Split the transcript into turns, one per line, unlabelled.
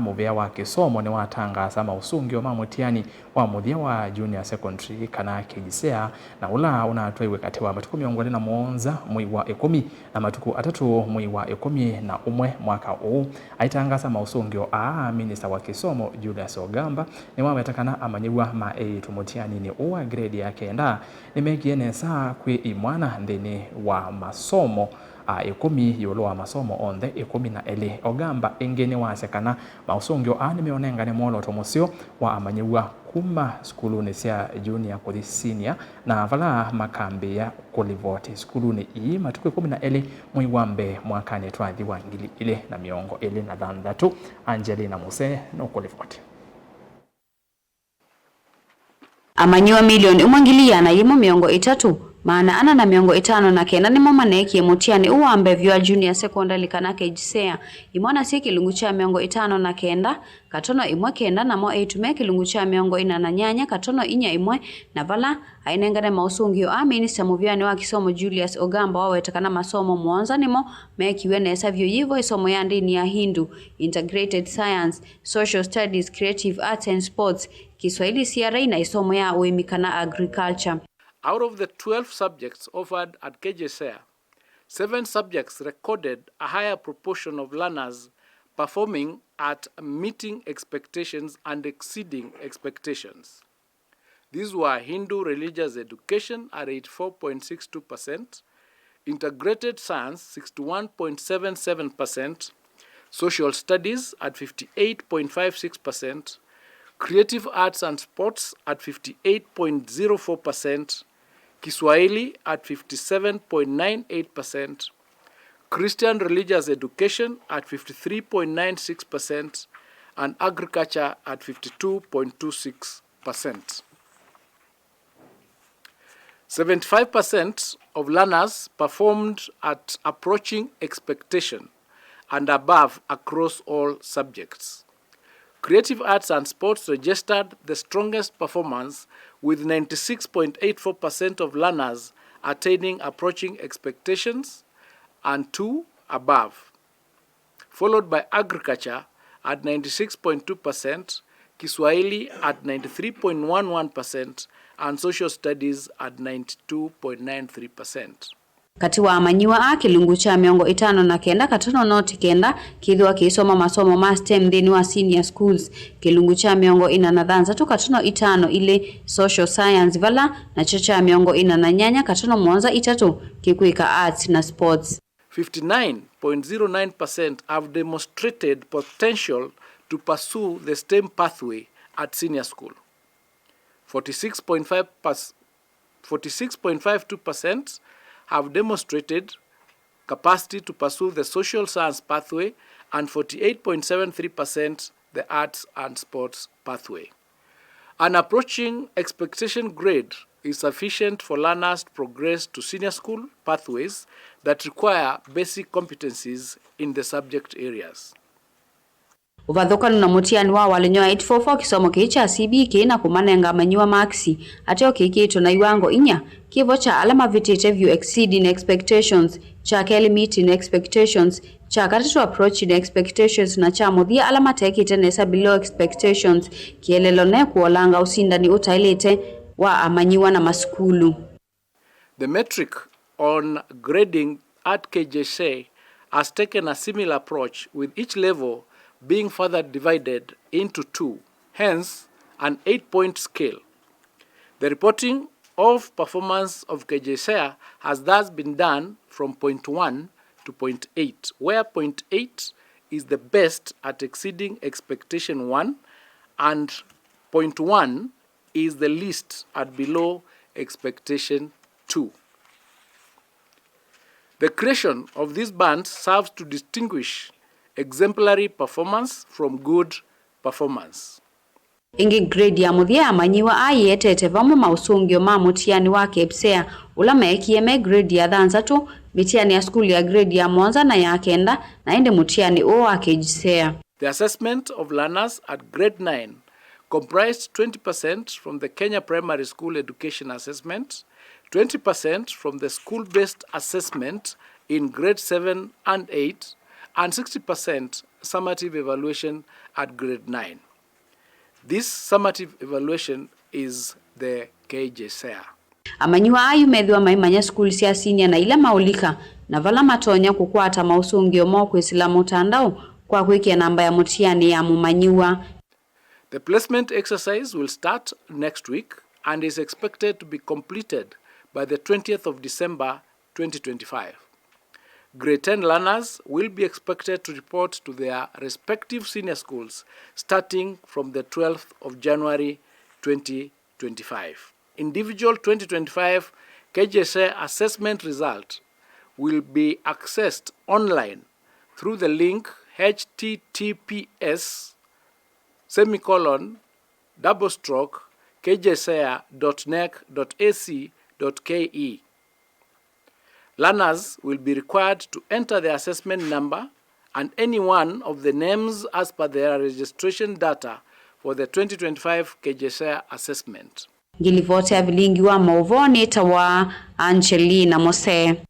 Muvea wa Kisomo Niwatangaasa Mausungio Mutiani wa Muthya wa Junior Secondary Kana Kjsea na ula Unatwaiiw'e kati wa Matuku 27 Mwei wa Ikumi na Matuku 3 Mwei wa Ikumi na Umwe mwaka huu aitangaasa Mausungio Minister wa Kisomo Julius Ogamba niwawetakana amanyiwa maeitu Mutiani ni uwa grade ya kenda nimekienesa kwi imwana nthini wa masomo Ikumi yulo wa masomo onthe 12 Ogamba ingeni wasekana Mausungio nimeonengane mwoloto musio wa amanyiwa kuma skuluni cia junior kuthi senior na vala makambi ya kulivoti skuluni ii Matuku 12 Mwei wa Mbe mwakani twathi wa 2023 Angelina Muse no kulivoti
amanyiwa milioni umwangilia na yimo miongo itatu maana ana na miongo itano na kenda nimo manekie Mutiani uwambe vya junior secondary Kana Kjsea imwana si kilungu cha miongo itano na kenda katono imwe kenda na mo eitume kilungu cha miongo ina na nyanya katono inya imwe na vala ainengane Mausungio Minister Muvia wa Kisomo Julius Ogamba wawetakana masomo muonza nimo mekiwe nesa vyo yivo isomo ya ndini ya Hindu, Integrated Science, Social Studies, Creative Arts and Sports, Kiswahili CRA na isomo ya uimikana Agriculture.
Out of the 12 subjects offered at Kjsea, 7 subjects recorded a higher proportion of learners performing at meeting expectations and exceeding expectations. These were Hindu religious education at 84.62%, integrated science 61.77%, social studies at 58.56%, creative arts and sports at 58.04%, Kiswahili at 57.98%, Christian religious education at 53.96%, and agriculture at 52.26%. 75% of learners performed at approaching expectation and above across all subjects. Creative arts and sports registered the strongest performance with 96.84% of learners attaining approaching expectations and 2 above, followed by agriculture at 96.2%, Kiswahili at 93.11%, and social studies at 92.93%.
Kati wa amanyiwa kilungu cha miongo itano na kenda katono noti kenda kithwa kisoma masomo ma STEM ndini wa senior schools kilungu cha miongo ina na dhanza tu katono itano ile social science vala na chocha miongo ina na nyanya katono muonza itatu kikwika arts na sports.
59.09% have demonstrated potential to pursue the STEM pathway at senior school. 46.52% have demonstrated capacity to pursue the social science pathway and 48.73% the arts and sports pathway. An approaching expectation grade is sufficient for learners to progress to senior school pathways that require basic competencies in the subject areas.
Uvathokano na Mutiani wa walenyoa 844 kisomo kicha CBK na kumanenga manyiwa maxi ateo kikito na iwango inya kivo cha alama vitete view exceeding expectations cha keli meeting expectations cha katatu approaching expectations na cha Muthya alama tekite nesa below expectations kielelo ne kuolanga usindani utailete wa amanyiwa na maskulu.
The metric on grading at Kjsea has taken a similar approach with each level being further divided into 2, hence an 8-point scale. The reporting of performance of Kjsea has thus been done from point 1 to point 8, where point 8 is the best at exceeding expectation 1 and point 1 is the least at below expectation 2. The creation of these bands serves to distinguish exemplary performance from good performance.
Ingi grade ya Muthya amanyiwa ayetete vamo Mausungio Mutiani wa Kjsea ula mekieme grade ya dhanza tu Mutiani ya school ya grade ya mwanza na ya kenda na ende Mutiani wa Kjsea.
The assessment of learners at grade 9 comprised 20% from the Kenya Primary School Education Assessment, 20% from the school-based assessment in grade 7 and 8, and 60% summative evaluation at grade 9. This summative evaluation is the Kjsea.
Amanyiwa ayu methwa maimanya skuli cia senior na ila maulika na vala matonya kukwata mausungio mo kwisila mutandao kwa kwikia namba ya Mutiani ya mumanyiwa.
The placement exercise will start next week and is expected to be completed by the 20th of December 2025. Grade 10 learners will be expected to report to their respective senior schools starting from the 12th of January 2025. Individual 2025 Kjsea assessment result will be accessed online through the link https://kjsea.nec.ac.ke. Learners will be required to enter their assessment number and any one of the names as per their registration data for the 2025 Kjsea assessment.
Ngilivote ya vilingi wa mauvoni tawa Angelina Mose.